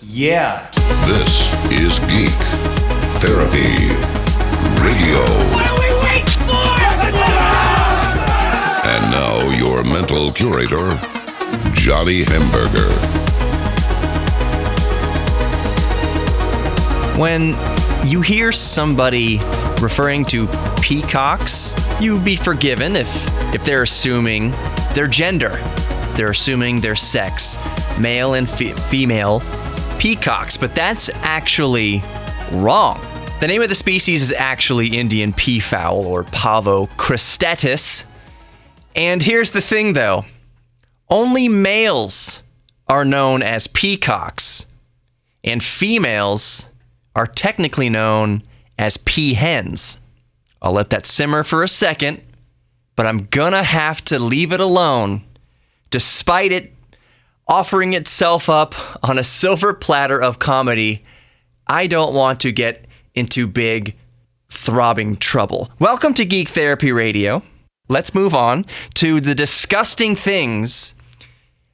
Yeah. This is Geek Therapy Radio. What are we waiting for? And now your mental curator, Johnny Hamburger. When you hear somebody referring to peacocks, you'd be forgiven if they're assuming their gender. They're assuming their sex, male and female peacocks, but that's actually wrong. The name of the species is actually Indian peafowl, or Pavo cristatus. And here's the thing, though. Only males are known as peacocks, and females are technically known as peahens. I'll let that simmer for a second, but I'm gonna have to leave it alone, despite it offering itself up on a silver platter of comedy. I don't want to get into big, throbbing trouble. Welcome to Geek Therapy Radio. Let's move on to the disgusting things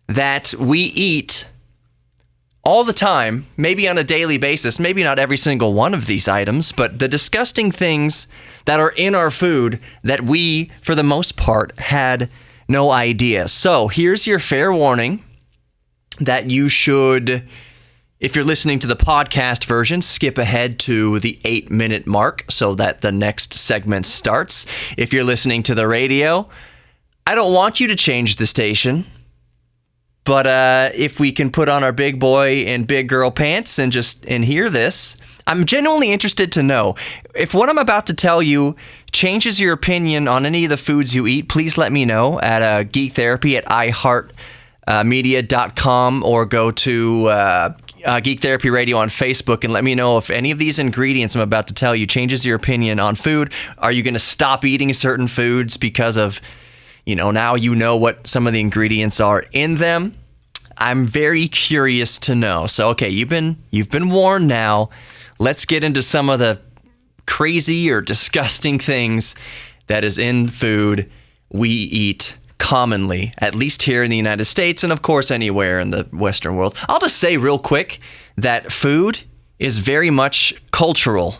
that we eat all the time, maybe on a daily basis, maybe not every single one of these items, but the disgusting things that are in our food that we, for the most part, had no idea. So here's your fair warning that you should, if you're listening to the podcast version, skip ahead to the 8-minute mark so that the next segment starts. If you're listening to the radio, I don't want you to change the station, but if we can put on our big boy and big girl pants and hear this, I'm genuinely interested to know if what I'm about to tell you changes your opinion on any of the foods you eat. Please let me know at Geek Therapy at iHeartMedia.com or go to Geek Therapy Radio on Facebook and let me know if any of these ingredients I'm about to tell you changes your opinion on food. Are you going to stop eating certain foods because of, now you know what some of the ingredients are in them? I'm very curious to know. So, okay, you've been warned now. Let's get into some of the crazy or disgusting things that is in food we eat commonly, at least here in the United States and, of course, anywhere in the Western world. I'll just say real quick that food is very much cultural.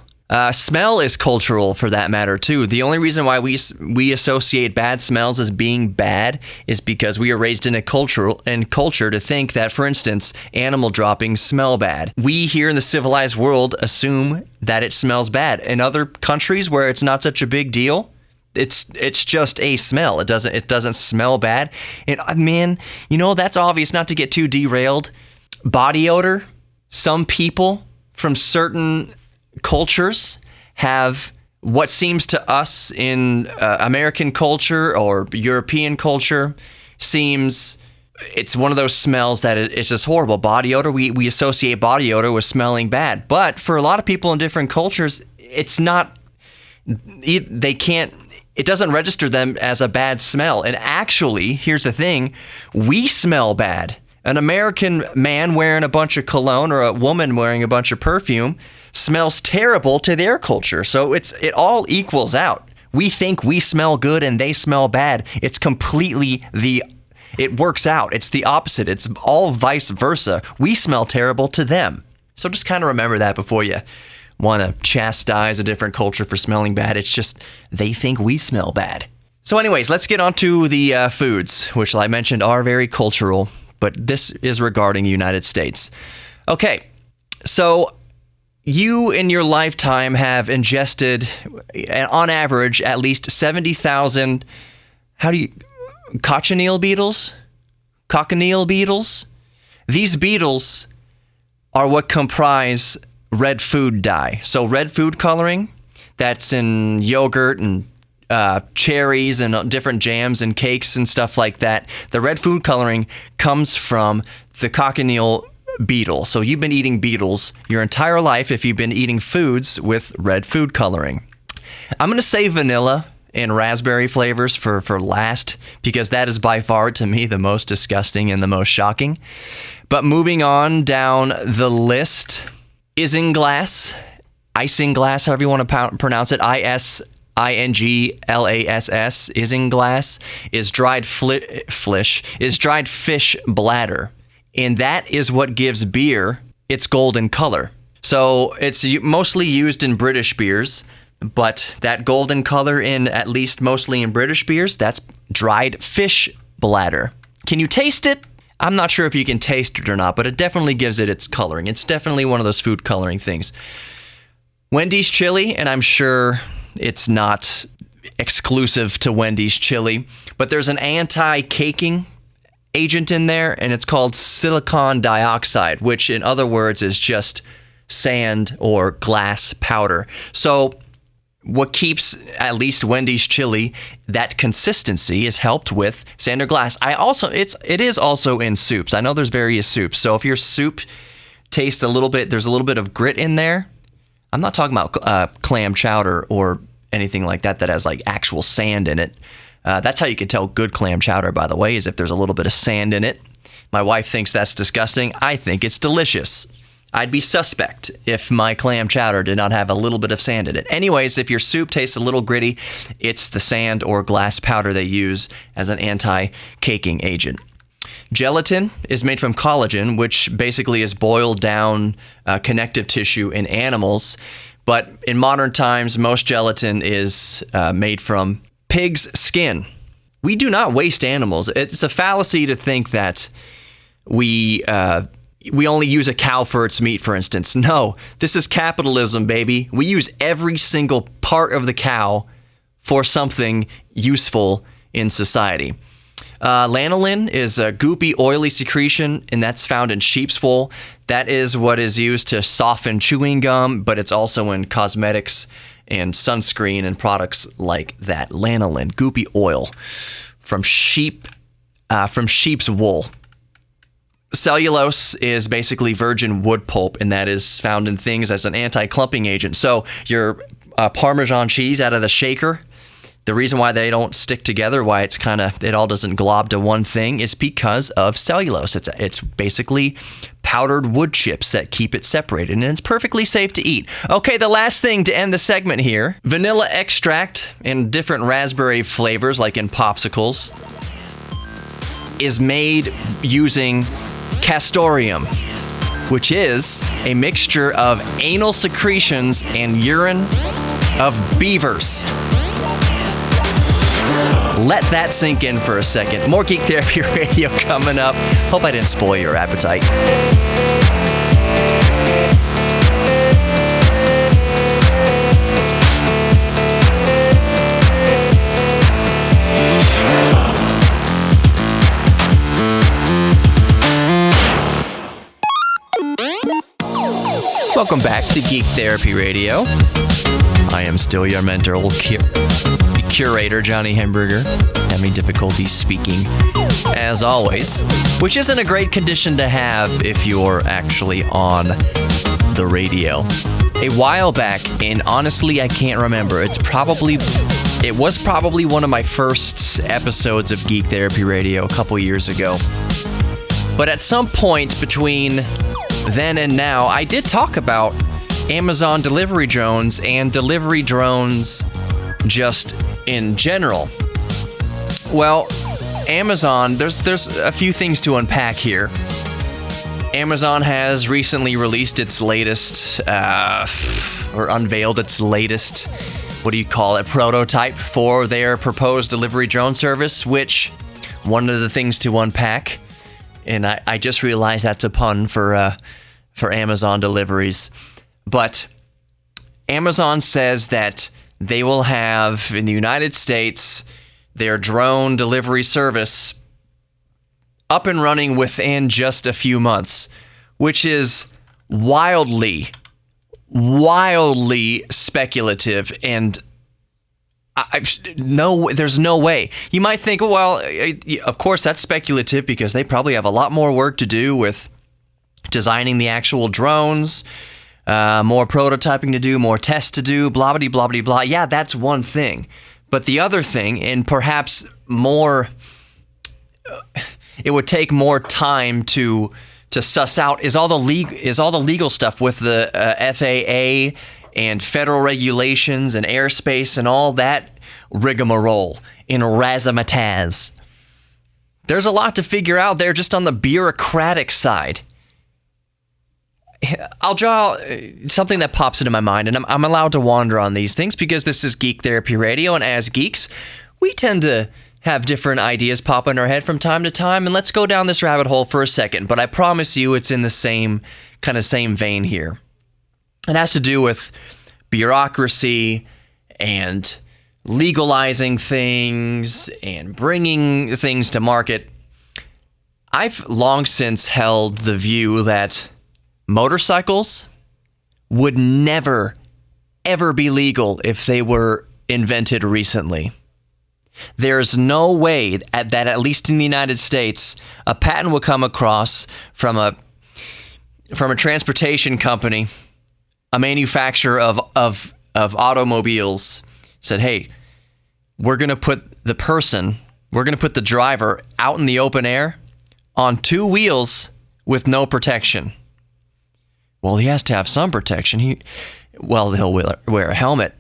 Smell is cultural, for that matter, too. The only reason why we associate bad smells as being bad is because we are raised in culture to think that, for instance, animal droppings smell bad. We here in the civilized world assume that it smells bad. In other countries where it's not such a big deal, it's just a smell. It doesn't smell bad. And man, that's obvious. Not to get too derailed. Body odor. Some people from certain cultures have what seems to us in American culture or European culture it's one of those smells that it's just horrible. Body odor, we associate body odor with smelling bad. But for a lot of people in different cultures, it's not, it doesn't register them as a bad smell. And actually, here's the thing, we smell bad. An American man wearing a bunch of cologne or a woman wearing a bunch of perfume smells terrible to their culture. So it all equals out. We think we smell good and they smell bad. It's completely it works out. It's the opposite. It's all vice versa. We smell terrible to them. So just kind of remember that before you want to chastise a different culture for smelling bad. It's just they think we smell bad. So anyways, let's get on to the foods, which I mentioned are very cultural, but this is regarding the United States. Okay, so you in your lifetime have ingested, on average, at least 70,000, cochineal beetles? Cochineal beetles? These beetles are what comprise red food dye. So red food coloring, that's in yogurt and cherries and different jams and cakes and stuff like that. The red food coloring comes from the cochineal beetle. So you've been eating beetles your entire life if you've been eating foods with red food coloring. I'm going to say vanilla and raspberry flavors for last, because that is by far, to me, the most disgusting and the most shocking. But moving on down the list, isinglass, however you want to pronounce it, isinglass, isinglass, is dried fish bladder. And that is what gives beer it's golden color. So it's mostly used in British beers, but that golden color in at least mostly in British beers, that's dried fish bladder. Can you taste it? I'm not sure if you can taste it or not, but it definitely gives it its coloring. It's definitely one of those food coloring things. Wendy's chili, and I'm sure it's not exclusive to Wendy's chili, but there's an anti-caking agent in there, and it's called silicon dioxide, which in other words is just sand or glass powder. So what keeps at least Wendy's chili that consistency is helped with sand or glass. It is also in soups. I know there's various soups. So if your soup tastes a little bit, there's a little bit of grit in there. I'm not talking about clam chowder or anything like that has like actual sand in it. That's how you can tell good clam chowder, by the way, is if there's a little bit of sand in it. My wife thinks that's disgusting. I think it's delicious. I'd be suspect if my clam chowder did not have a little bit of sand in it. Anyways, if your soup tastes a little gritty, it's the sand or glass powder they use as an anti-caking agent. Gelatin is made from collagen, which basically is boiled down connective tissue in animals. But in modern times, most gelatin is made from pig's skin. We do not waste animals. It's a fallacy to think that we only use a cow for its meat, for instance. No, this is capitalism, baby. We use every single part of the cow for something useful in society. Lanolin is a goopy, oily secretion, and that's found in sheep's wool. That is what is used to soften chewing gum, but it's also in cosmetics and sunscreen and products like that. Lanolin, goopy oil from sheep's wool. Cellulose is basically virgin wood pulp, and that is found in things as an anti-clumping agent. So your Parmesan cheese out of the shaker, the reason why they don't stick together, why it all doesn't glob to one thing, is because of cellulose. It's basically powdered wood chips that keep it separated, and it's perfectly safe to eat. Okay, the last thing to end the segment here, vanilla extract in different raspberry flavors, like in popsicles, is made using castoreum, which is a mixture of anal secretions and urine of beavers. Let that sink in for a second. More Geek Therapy Radio coming up. Hope I didn't spoil your appetite. Welcome back to Geek Therapy Radio. I am still your mental curator, Johnny Hemberger, having difficulty speaking, as always, which isn't a great condition to have if you're actually on the radio. A while back, and honestly, I can't remember. It was probably one of my first episodes of Geek Therapy Radio a couple years ago. But at some point between then and now, I did talk about Amazon delivery drones and delivery drones just in general. Well, Amazon, there's a few things to unpack here. Amazon has recently released its latest, or unveiled its latest, prototype for their proposed delivery drone service, which, one of the things to unpack, and I just realized that's a pun for Amazon deliveries. But Amazon says that they will have, in the United States, their drone delivery service up and running within just a few months, which is wildly speculative, and there's no way. You might think, well, of course that's speculative because they probably have a lot more work to do with designing the actual drones, more prototyping to do, more tests to do, blah, blah, blah, blah, blah. Yeah, that's one thing. But the other thing, and perhaps more, it would take more time to suss out, is all the legal stuff with the FAA and federal regulations and airspace and all that rigmarole in razzmatazz. There's a lot to figure out there just on the bureaucratic side. I'll draw something that pops into my mind, and I'm allowed to wander on these things because this is Geek Therapy Radio, and as geeks, we tend to have different ideas pop in our head from time to time, and let's go down this rabbit hole for a second, but I promise you it's in the same vein here. It has to do with bureaucracy and legalizing things and bringing things to market. I've long since held the view that motorcycles would never, ever be legal if they were invented recently. There's no way that at least in the United States, a patent would come across from a transportation company, a manufacturer of automobiles, said, hey, we're going to put the driver out in the open air on two wheels with no protection. Well, he has to have some protection. He'll wear a helmet.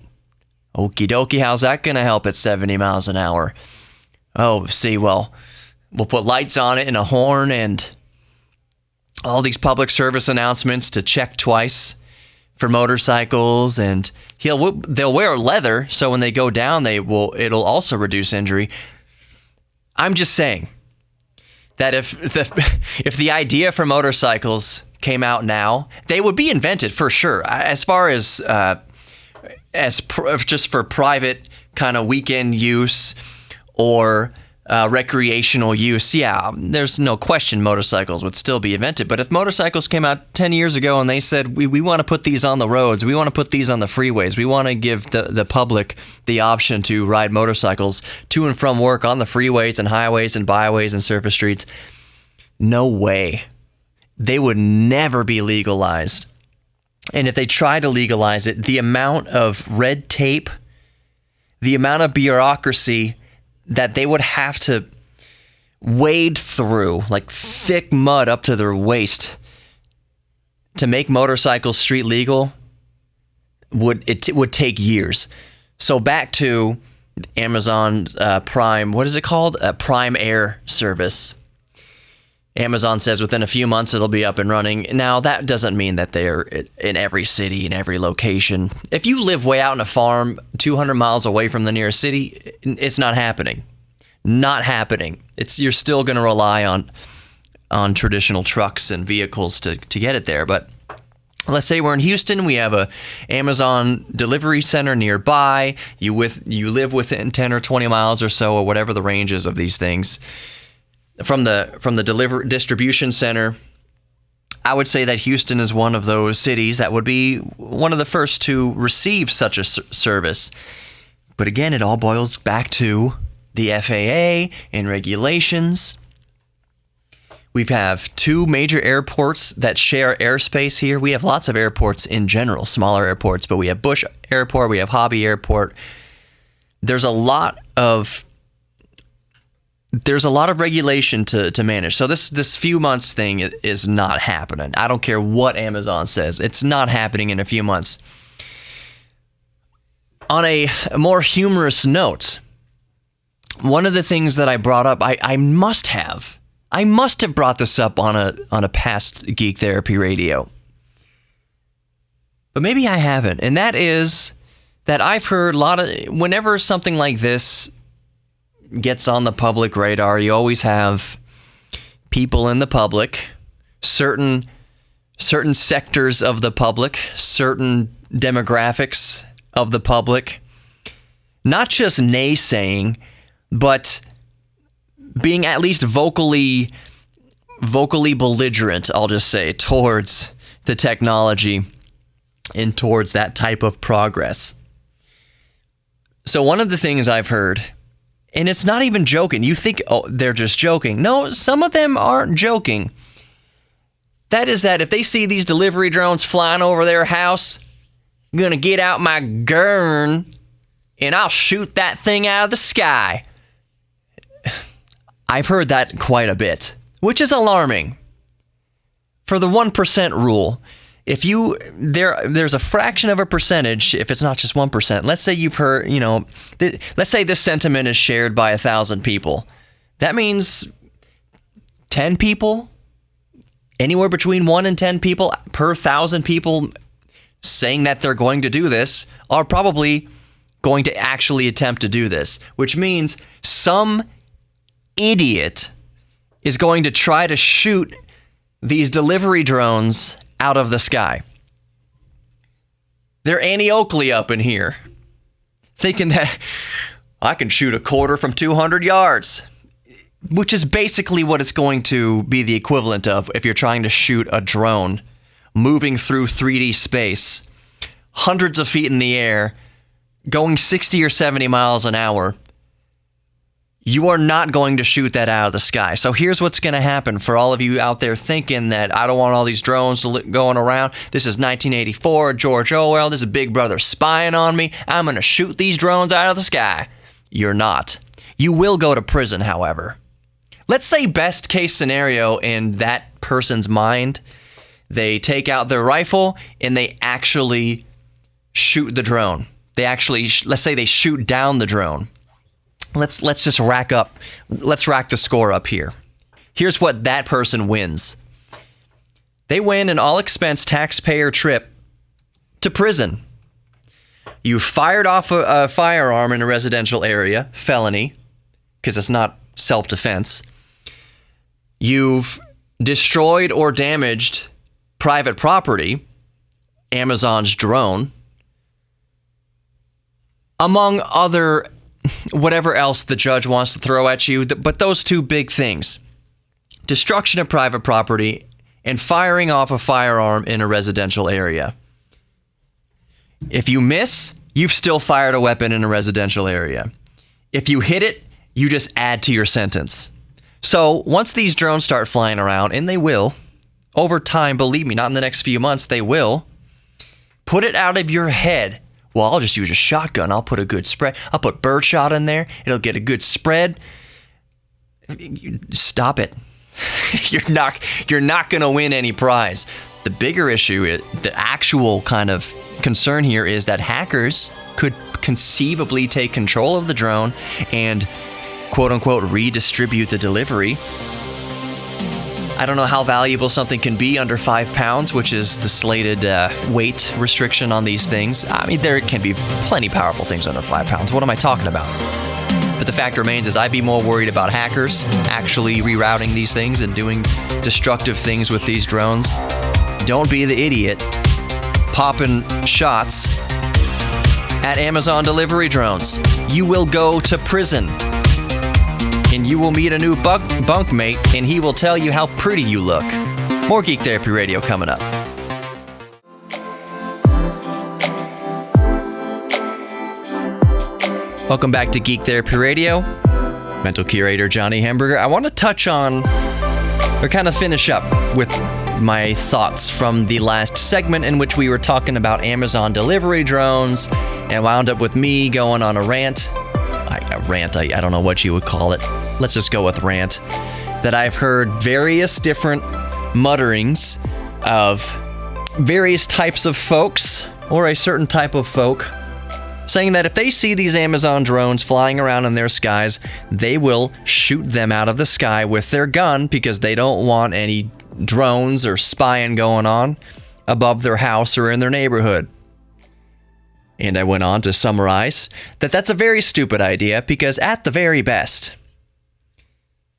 Okie dokie, how's that going to help at 70 miles an hour? Oh, see, well, we'll put lights on it and a horn and all these public service announcements to check twice for motorcycles, and they'll wear leather, so when they go down, it'll also reduce injury. I'm just saying that if the idea for motorcycles came out now, they would be invented for sure. As far as just for private kind of weekend use or recreational use, yeah, there's no question motorcycles would still be invented. But if motorcycles came out 10 years ago and they said, we want to put these on the roads, we want to put these on the freeways, we want to give the public the option to ride motorcycles to and from work on the freeways and highways and byways and surface streets, no way. They would never be legalized. And if they try to legalize it, the amount of red tape, the amount of bureaucracy that they would have to wade through, like thick mud up to their waist, to make motorcycles street legal, would take years. So back to Amazon Prime, what is it called? Prime Air service. Amazon says within a few months it'll be up and running. Now, that doesn't mean that they're in every city, in every location. If you live way out in a farm 200 miles away from the nearest city, it's not happening. Not happening. You're still going to rely on traditional trucks and vehicles to get it there. But let's say we're in Houston, we have a Amazon delivery center nearby. You live within 10 or 20 miles or so, or whatever the range is of these things. From the distribution center, I would say that Houston is one of those cities that would be one of the first to receive such a service. But again, it all boils back to the FAA and regulations. We have two major airports that share airspace here. We have lots of airports in general, smaller airports, but we have Bush Airport, we have Hobby Airport. There's a lot of regulation to manage. So this few months thing is not happening. I don't care what Amazon says. It's not happening in a few months. On a more humorous note, one of the things that I brought up, I must have brought this up on a past Geek Therapy Radio. But maybe I haven't. And that is that I've heard whenever something like this gets on the public radar, you always have people in the public, certain sectors of the public, certain demographics of the public, not just naysaying, but being at least vocally belligerent, I'll just say, towards the technology and towards that type of progress. So one of the things I've heard, and it's not even joking. You think, oh, they're just joking. No, some of them aren't joking. That is that if they see these delivery drones flying over their house, I'm going to get out my gun and I'll shoot that thing out of the sky. I've heard that quite a bit, which is alarming. For the 1% rule, if there's a fraction of a percentage, if it's not just 1%, let's say you've heard, let's say this sentiment is shared by 1,000 people. That means 10 people, Anywhere between 1 and 10 people per 1,000 people saying that they're going to do this are probably going to actually attempt to do this, which means some idiot is going to try to shoot these delivery drones out of the sky. They're Annie Oakley up in here, thinking that I can shoot a quarter from 200 yards, which is basically what it's going to be the equivalent of if you're trying to shoot a drone moving through 3D space, hundreds of feet in the air, going 60 or 70 miles an hour. You are not going to shoot that out of the sky. So here's what's going to happen for all of you out there thinking that I don't want all these drones going around. This is 1984, George Orwell. This is Big Brother spying on me. I'm going to shoot these drones out of the sky. You're not. You will go to prison, however. Let's say best case scenario in that person's mind, they take out their rifle and they actually shoot the drone. They actually, let's say they shoot down the drone. Let's just rack the score up here. Here's what that person wins. They win an all-expense taxpayer trip to prison. You fired off a firearm in a residential area, felony, because it's not self-defense. You've destroyed or damaged private property, Amazon's drone, among other whatever else the judge wants to throw at you. But those two big things, destruction of private property and firing off a firearm in a residential area. If you miss, you've still fired a weapon in a residential area. If you hit it, you just add to your sentence. So once these drones start flying around, and they will, over time, believe me, not in the next few months, they will, put it out of your head. Well, I'll just use a shotgun. I'll put a good spread. I'll put birdshot in there. It'll get a good spread. Stop it. You're not going to win any prize. The bigger issue, the actual kind of concern here is that hackers could conceivably take control of the drone and quote-unquote redistribute the delivery. I don't know how valuable something can be under 5 pounds, which is the slated weight restriction on these things. I mean, there can be plenty powerful things under 5 pounds. What am I talking about? But the fact remains is I'd be more worried about hackers actually rerouting these things and doing destructive things with these drones. Don't be the idiot popping shots at Amazon delivery drones. You will go to prison. And you will meet a new bunkmate, and he will tell you how pretty you look. More Geek Therapy Radio coming up. Welcome back to Geek Therapy Radio. Mental curator Johnny Hamburger. I want to touch on, or kind of finish up with my thoughts from the last segment in which we were talking about Amazon delivery drones, and wound up with me going on a rant. I don't know what you would call it. Let's just go with rant. That I've heard various different mutterings of various types of folks, or a certain type of folk, saying that if they see these Amazon drones flying around in their skies, they will shoot them out of the sky with their gun because they don't want any drones or spying going on above their house or in their neighborhood. And I went on to summarize that that's a very stupid idea because at the very best,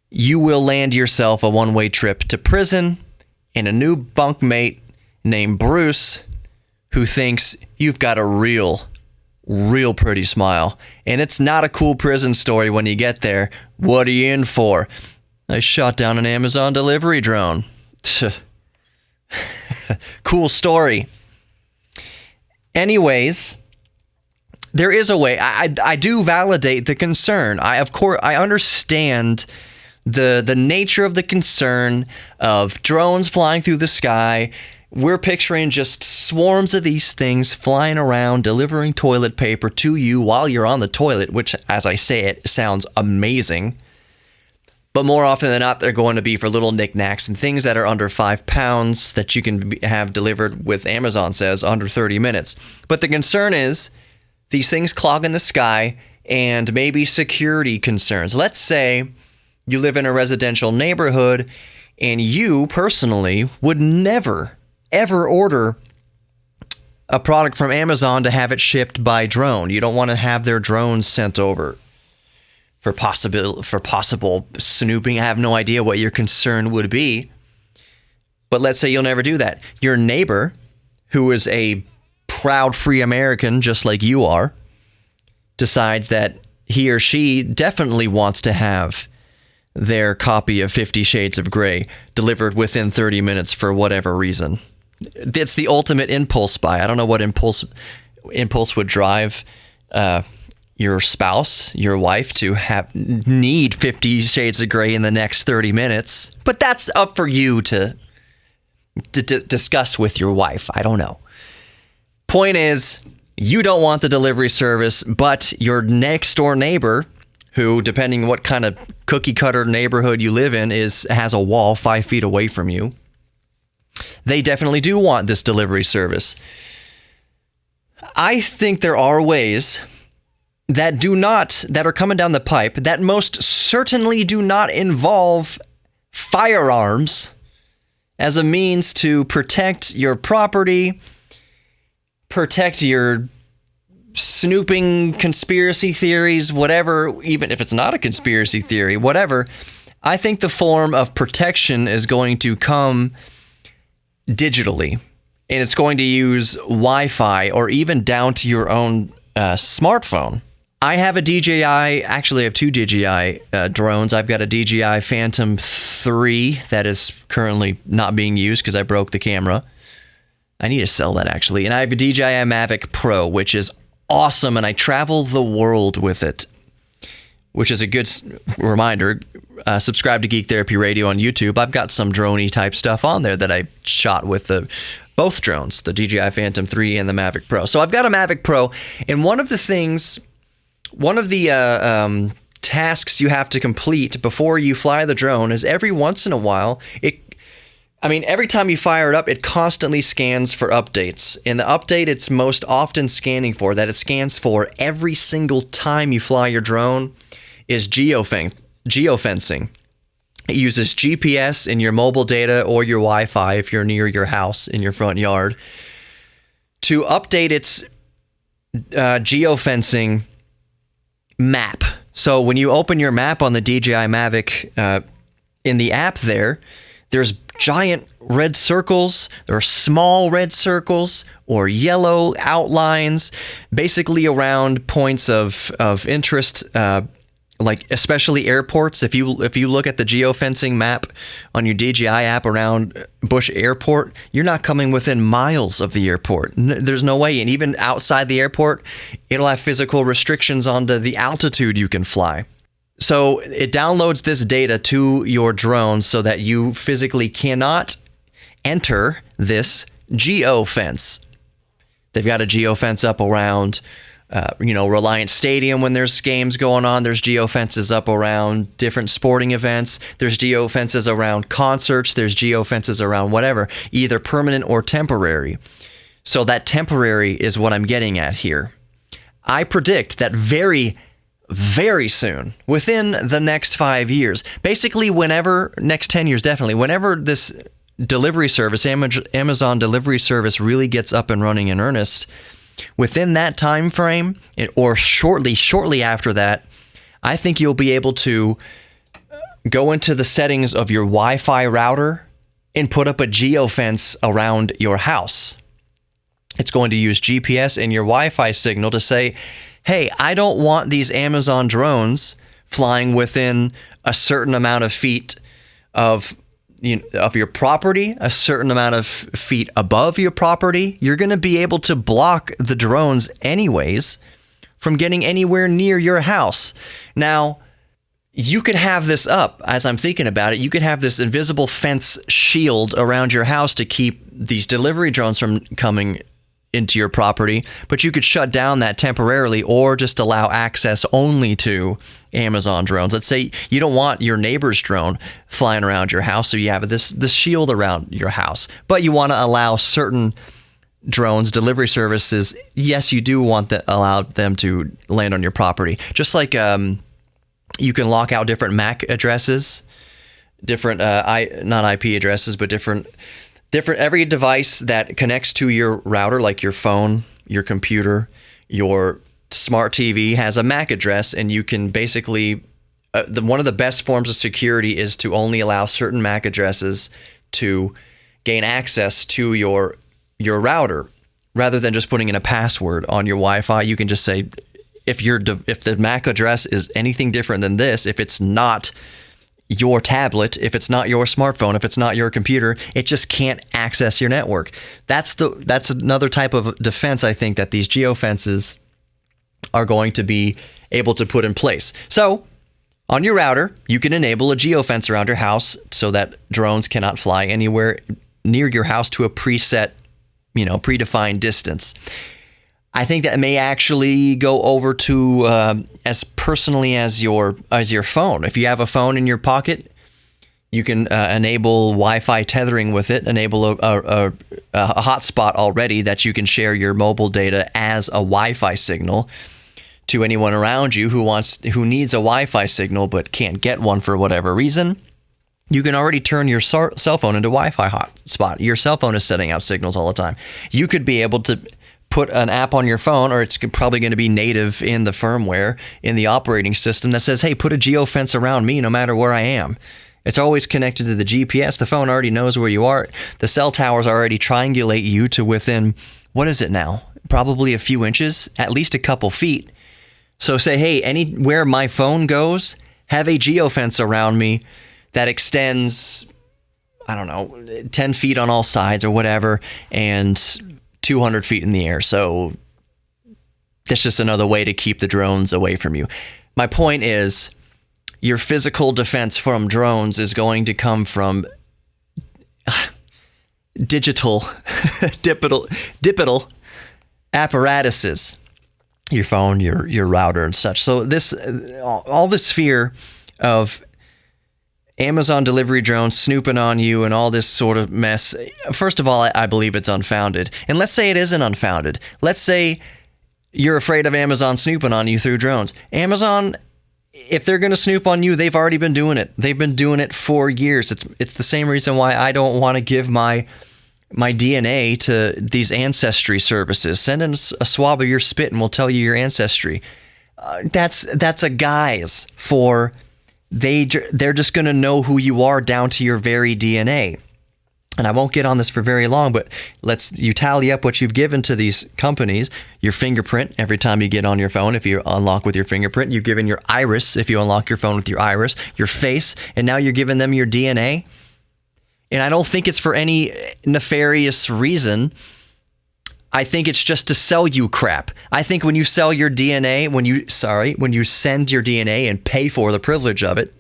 you will land yourself a one-way trip to prison and a new bunkmate named Bruce who thinks you've got a real pretty smile. And it's not a cool prison story when you get there. What are you in for? I shot down an Amazon delivery drone. Cool story. Anyways, there is a way. I do validate the concern. I understand the nature of the concern of drones flying through the sky. We're picturing just swarms of these things flying around, delivering toilet paper to you while you're on the toilet, which, as I say it, sounds amazing. But more often than not, they're going to be for little knickknacks and things that are under 5 pounds that you can have delivered with, Amazon says, under 30 minutes. But the concern is these things clogging the sky and maybe security concerns. Let's say you live in a residential neighborhood and you personally would never, ever order a product from Amazon to have it shipped by drone. You don't want to have their drones sent over for possible snooping. I have no idea what your concern would be. But let's say you'll never do that. Your neighbor, who is a proud free American just like you are, decides that he or she definitely wants to have their copy of 50 Shades of Grey delivered within 30 minutes for whatever reason. It's the ultimate impulse buy. I don't know what impulse would drive your spouse, your wife, to need 50 Shades of Grey in the next 30 minutes. But that's up for you to discuss with your wife. I don't know. Point is, you don't want the delivery service, but your next door neighbor, who, depending what kind of cookie cutter neighborhood you live in, has a wall 5 feet away from you, they definitely do want this delivery service. I think there are ways that are coming down the pipe that most certainly do not involve firearms as a means to protect your property, protect your snooping conspiracy theories, whatever, even if it's not a conspiracy theory, whatever. I think the form of protection is going to come digitally, and it's going to use Wi-Fi or even down to your own smartphone. I have a DJI, actually I have two DJI drones. I've got a DJI Phantom 3 that is currently not being used because I broke the camera. I need to sell that, actually. And I have a DJI Mavic Pro, which is awesome, and I travel the world with it, which is a good reminder. Subscribe to Geek Therapy Radio on YouTube. I've got some drone-y type stuff on there that I shot with both drones, the DJI Phantom 3 and the Mavic Pro. So I've got a Mavic Pro, and one of the tasks you have to complete before you fly the drone is every once in a while, every time you fire it up, it constantly scans for updates. And the update it's most often scanning for, that it scans for every single time you fly your drone, is geofencing. It uses GPS in your mobile data or your Wi-Fi if you're near your house in your front yard to update its geofencing map. So when you open your map on the DJI Mavic in the app there's giant red circles, there are small red circles or yellow outlines, basically around points of interest, like especially airports. If you look at the geofencing map on your DJI app around Bush Airport, you're not coming within miles of the airport. There's no way. And even outside the airport, it'll have physical restrictions on the altitude you can fly. So it downloads this data to your drone so that you physically cannot enter this geofence. They've got a geofence up around Reliant Stadium when there's games going on. There's geofences up around different sporting events. There's geofences around concerts. There's geofences around whatever, either permanent or temporary. So that temporary is what I'm getting at here. I predict that very, very soon, within the next 5 years, basically next 10 years definitely, whenever this delivery service, Amazon delivery service really gets up and running in earnest, within that time frame, or shortly after that, I think you'll be able to go into the settings of your Wi-Fi router and put up a geofence around your house. It's going to use GPS and your Wi-Fi signal to say, hey, I don't want these Amazon drones flying within a certain amount of feet of your property, a certain amount of feet above your property. You're going to be able to block the drones anyways from getting anywhere near your house. Now, you could have this up, as I'm thinking about it, you could have this invisible fence shield around your house to keep these delivery drones from coming into your property, but you could shut down that temporarily or just allow access only to Amazon drones. Let's say you don't want your neighbor's drone flying around your house, so you have this shield around your house, but you want to allow certain drones, delivery services, yes, you do want to allow them to land on your property. Just like you can lock out different MAC addresses different not IP addresses, but different every device that connects to your router, like your phone, your computer, your smart TV, has a MAC address, and you can basically one of the best forms of security is to only allow certain MAC addresses to gain access to your router, rather than just putting in a password on your Wi-Fi. You can just say, if the MAC address is anything different than this, if it's not your tablet, if it's not your smartphone, if it's not your computer, it just can't access your network. That's another type of defense, I think, that these geofences are going to be able to put in place. So on your router, you can enable a geofence around your house so that drones cannot fly anywhere near your house to a preset, predefined distance. I think that may actually go over to as personally as your phone. If you have a phone in your pocket, you can enable Wi-Fi tethering with it, enable a hotspot already that you can share your mobile data as a Wi-Fi signal to anyone around you who needs a Wi-Fi signal but can't get one for whatever reason. You can already turn your cell phone into Wi-Fi hotspot. Your cell phone is sending out signals all the time. You could be able to put an app on your phone, or it's probably going to be native in the firmware, in the operating system, that says, hey, put a geofence around me no matter where I am. It's always connected to the GPS. The phone already knows where you are. The cell towers already triangulate you to within, what is it now? Probably a few inches, at least a couple feet. So say, hey, anywhere my phone goes, have a geofence around me that extends, 10 feet on all sides or whatever, and 200 feet in the air. So that's just another way to keep the drones away from you. My point is, your physical defense from drones is going to come from digital apparatuses, your phone, your router, and such. So all this fear of Amazon delivery drones snooping on you and all this sort of mess, first of all, I believe it's unfounded. And let's say it isn't unfounded. Let's say you're afraid of Amazon snooping on you through drones. Amazon, if they're going to snoop on you, they've already been doing it. They've been doing it for years. It's the same reason why I don't want to give my DNA to these ancestry services. Send in a swab of your spit and we'll tell you your ancestry. That's a guise for... They're just going to know who you are down to your very DNA. And I won't get on this for very long, but you tally up what you've given to these companies. Your fingerprint every time you get on your phone, if you unlock with your fingerprint. You've given your iris if you unlock your phone with your iris, your face, and now you're giving them your DNA. And I don't think it's for any nefarious reason. I think it's just to sell you crap. I think when you sell your DNA, when you send your DNA and pay for the privilege of it,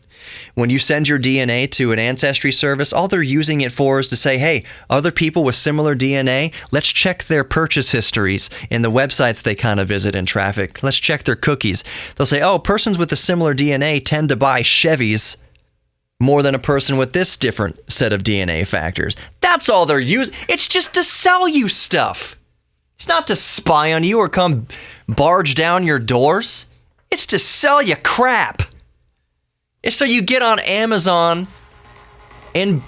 when you send your DNA to an ancestry service, all they're using it for is to say, hey, other people with similar DNA, let's check their purchase histories in the websites they kind of visit and traffic. Let's check their cookies. They'll say, oh, persons with a similar DNA tend to buy Chevys more than a person with this different set of DNA factors. That's all they're using. It's just to sell you stuff. It's not to spy on you or come barge down your doors. It's to sell you crap. It's so you get on Amazon and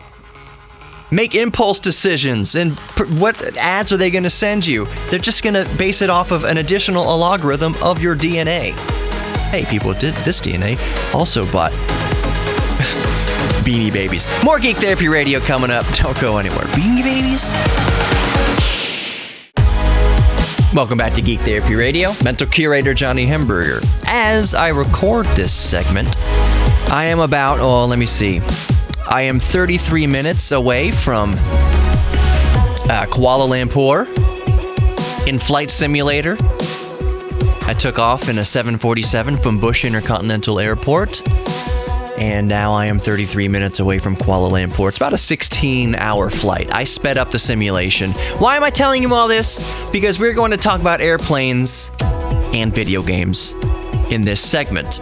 make impulse decisions. And what ads are they going to send you? They're just going to base it off of an additional logarithm of your DNA. Hey, people with this DNA also bought Beanie Babies. More Geek Therapy Radio coming up. Don't go anywhere. Beanie Babies? Welcome back to Geek Therapy Radio. Mental curator Johnny Hemberger. As I record this segment, I am about, I am 33 minutes away from Kuala Lumpur in Flight Simulator. I took off in a 747 from Bush Intercontinental Airport, and now I am 33 minutes away from Kuala Lumpur. It's about a 16-hour flight. I sped up the simulation. Why am I telling you all this? Because we're going to talk about airplanes and video games in this segment.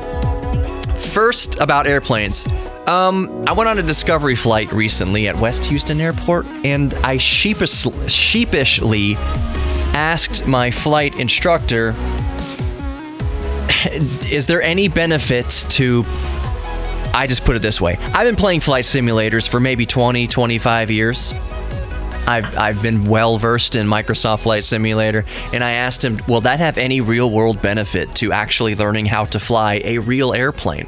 First, about airplanes. I went on a Discovery flight recently at West Houston Airport, and I sheepishly asked my flight instructor, is there any benefit to I just put it this way. I've been playing flight simulators for maybe 20, 25 years. I've been well versed in Microsoft Flight Simulator, and I asked him, will that have any real world benefit to actually learning how to fly a real airplane?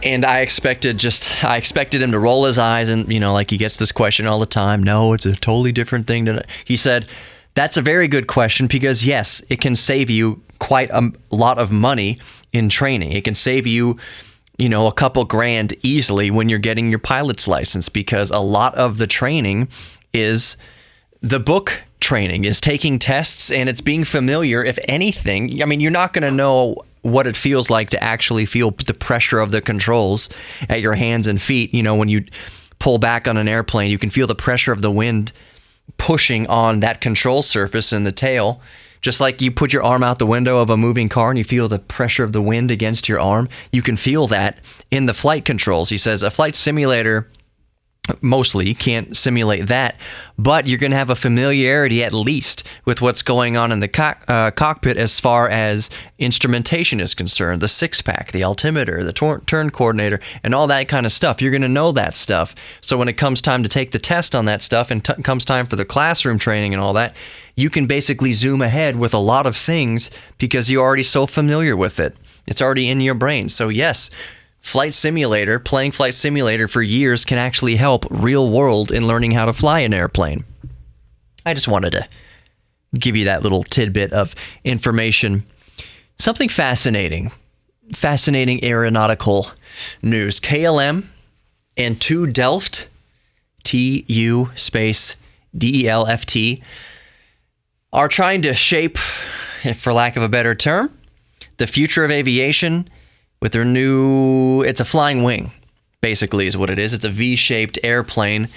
And I expected him to roll his eyes and, like he gets this question all the time. No, it's a totally different thing. He said, that's a very good question because, yes, it can save you quite a lot of money in training. It can save you, a couple grand easily when you're getting your pilot's license, because a lot of the training is the book training, is taking tests, and it's being familiar. If anything, I mean, you're not going to know what it feels like to actually feel the pressure of the controls at your hands and feet. When you pull back on an airplane, you can feel the pressure of the wind pushing on that control surface in the tail. Just like you put your arm out the window of a moving car and you feel the pressure of the wind against your arm, you can feel that in the flight controls. He says a flight simulator, mostly, you can't simulate that, but you're going to have a familiarity at least with what's going on in the cockpit as far as instrumentation is concerned, the six-pack, the altimeter, the turn coordinator, and all that kind of stuff. You're going to know that stuff. So when it comes time to take the test on that stuff and comes time for the classroom training and all that, you can basically zoom ahead with a lot of things because you're already so familiar with it. It's already in your brain. So yes, playing flight simulator for years can actually help real world in learning how to fly an airplane. I just wanted to give you that little tidbit of information. Something fascinating aeronautical news. KLM and TU Delft, TU space DELFT, are trying to shape, for lack of a better term, the future of aviation with their it's a flying wing, basically is what it is. It's a V-shaped airplane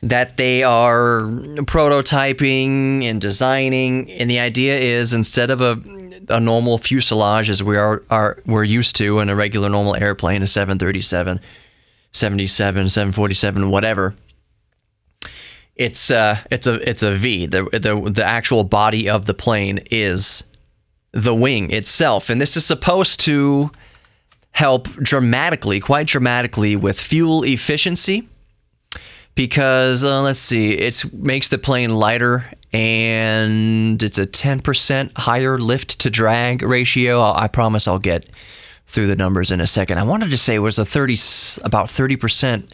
that they are prototyping and designing. And the idea is, instead of a normal fuselage as we're used to in a regular normal airplane, a 737, 77, 747, whatever, it's a V. The actual body of the plane is the wing itself, and this is supposed to help quite dramatically with fuel efficiency, because it makes the plane lighter, and it's a 10% higher lift to drag ratio. I promise I'll get through the numbers in a second. I wanted to say it was about 30%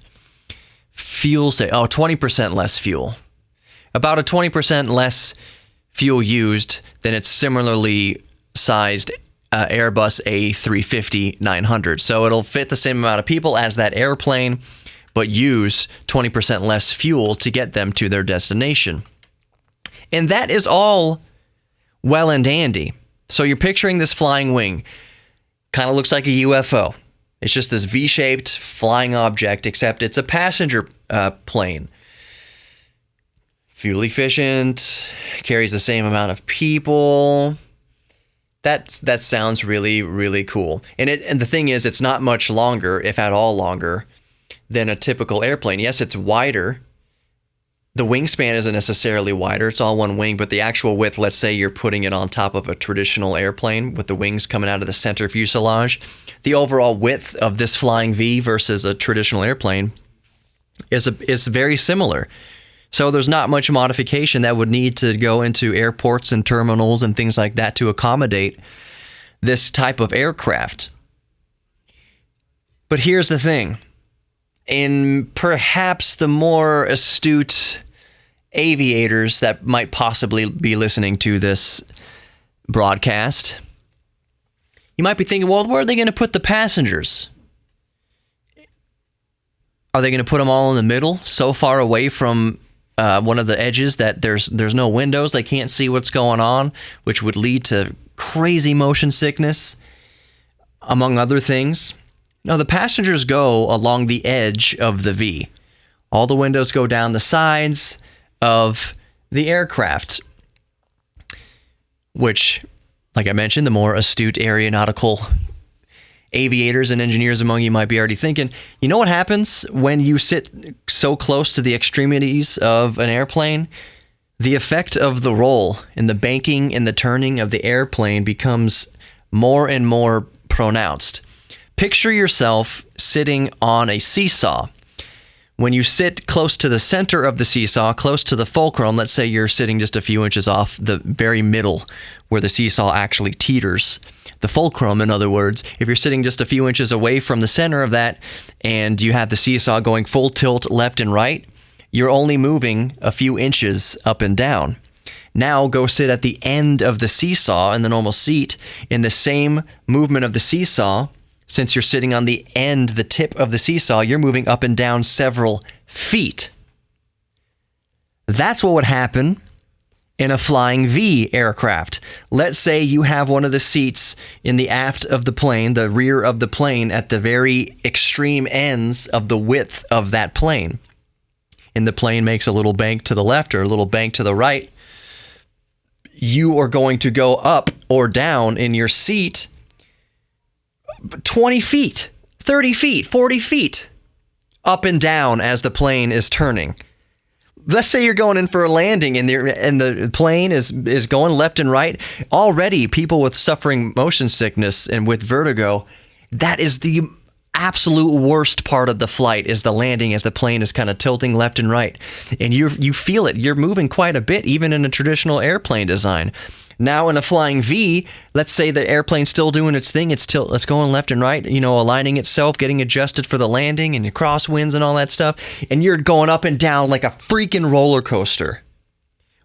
fuel, 20% less fuel. About a 20% less fuel used than its similarly sized Airbus A350-900. So it'll fit the same amount of people as that airplane, but use 20% less fuel to get them to their destination. And that is all well and dandy. So you're picturing this flying wing. Kind of looks like a UFO. It's just this V-shaped flying object, except it's a passenger plane. Fuel efficient, carries the same amount of people. That sounds really, really cool. And the thing is, it's not much longer, if at all longer, than a typical airplane. Yes, it's wider. The wingspan isn't necessarily wider. It's all one wing, but the actual width, let's say you're putting it on top of a traditional airplane with the wings coming out of the center fuselage, the overall width of this flying V versus a traditional airplane is very similar. So there's not much modification that would need to go into airports and terminals and things like that to accommodate this type of aircraft. But here's the thing. In perhaps the more astute aviators that might possibly be listening to this broadcast, you might be thinking, well, where are they going to put the passengers? Are they going to put them all in the middle, so far away from one of the edges that there's no windows, they can't see what's going on, which would lead to crazy motion sickness, among other things? No, the passengers go along the edge of the V. All the windows go down the sides of the aircraft, which, like I mentioned, the more astute aeronautical aviators and engineers among you might be already thinking, you know what happens when you sit so close to the extremities of an airplane? The effect of the roll and the banking and the turning of the airplane becomes more and more pronounced. Picture yourself sitting on a seesaw. When you sit close to the center of the seesaw, close to the fulcrum, let's say you're sitting just a few inches off the very middle where the seesaw actually teeters. The fulcrum, in other words, if you're sitting just a few inches away from the center of that and you have the seesaw going full tilt left and right, you're only moving a few inches up and down. Now go sit at the end of the seesaw in the normal seat in the same movement of the seesaw. Since you're sitting on the end, the tip of the seesaw, you're moving up and down several feet. That's what would happen in a flying V aircraft. Let's say you have one of the seats in the aft of the plane, the rear of the plane, at the very extreme ends of the width of that plane. And the plane makes a little bank to the left or a little bank to the right. You are going to go up or down in your seat 20 feet, 30 feet, 40 feet up and down as the plane is turning. Let's say you're going in for a landing and the plane is going left and right. Already, people with suffering motion sickness and with vertigo, that is the absolute worst part of the flight, is the landing as the plane is kind of tilting left and right. And you feel it. You're moving quite a bit, even in a traditional airplane design. Now in a flying V, let's say the airplane's still doing its thing. It's going left and right, aligning itself, getting adjusted for the landing and your crosswinds and all that stuff. And you're going up and down like a freaking roller coaster.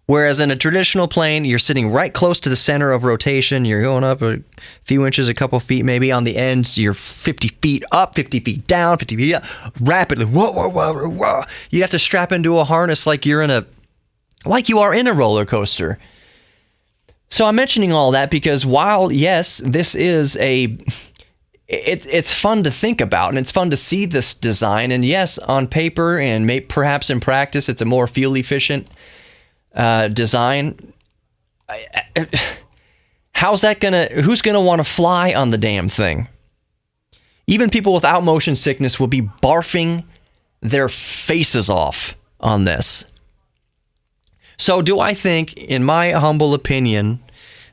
Whereas in a traditional plane, you're sitting right close to the center of rotation. You're going up a few inches, a couple feet maybe on the ends. You're 50 feet up, 50 feet down, 50 feet up, rapidly. Whoa, whoa, whoa, whoa. You have to strap into a harness like you are in a roller coaster. So I'm mentioning all that because while, yes, this is it's fun to think about and it's fun to see this design. And yes, on paper and perhaps in practice, it's a more fuel efficient design. Who's gonna want to fly on the damn thing? Even people without motion sickness will be barfing their faces off on this. So do I think, in my humble opinion,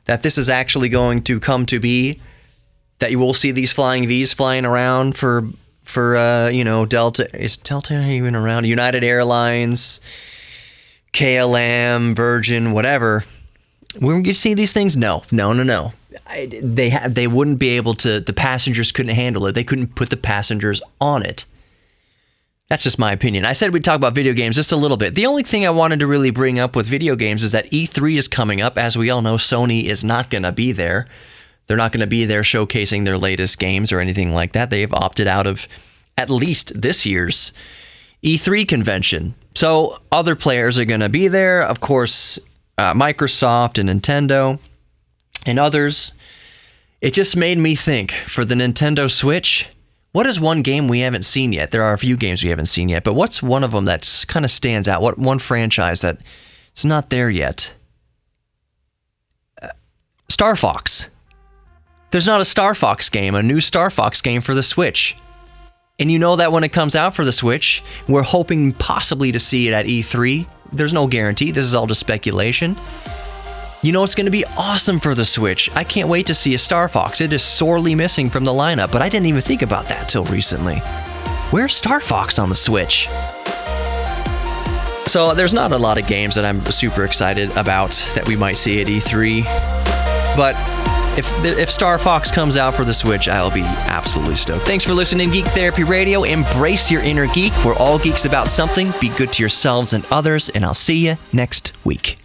that this is actually going to come to be, that you will see these flying Vs flying around for Delta? Is Delta even around? United Airlines, KLM, Virgin, whatever. We're going to see these things? No. They wouldn't be able to. The passengers couldn't handle it. They couldn't put the passengers on it. That's just my opinion. I said we'd talk about video games just a little bit. The only thing I wanted to really bring up with video games is that E3 is coming up. As we all know, Sony is not going to be there. They're not going to be there showcasing their latest games or anything like that. They've opted out of at least this year's E3 convention. So other players are going to be there. Of course, Microsoft and Nintendo and others. It just made me think, for the Nintendo Switch, what is one game we haven't seen yet? There are a few games we haven't seen yet, but what's one of them that kind of stands out? What one franchise that is not there yet? Star Fox. There's not a Star Fox game, a new Star Fox game for the Switch. And you know that when it comes out for the Switch, we're hoping possibly to see it at E3. There's no guarantee. This is all just speculation. You know it's going to be awesome for the Switch. I can't wait to see a Star Fox. It is sorely missing from the lineup, but I didn't even think about that till recently. Where's Star Fox on the Switch? So there's not a lot of games that I'm super excited about that we might see at E3. But if Star Fox comes out for the Switch, I'll be absolutely stoked. Thanks for listening, Geek Therapy Radio. Embrace your inner geek. We're all geeks about something. Be good to yourselves and others, and I'll see you next week.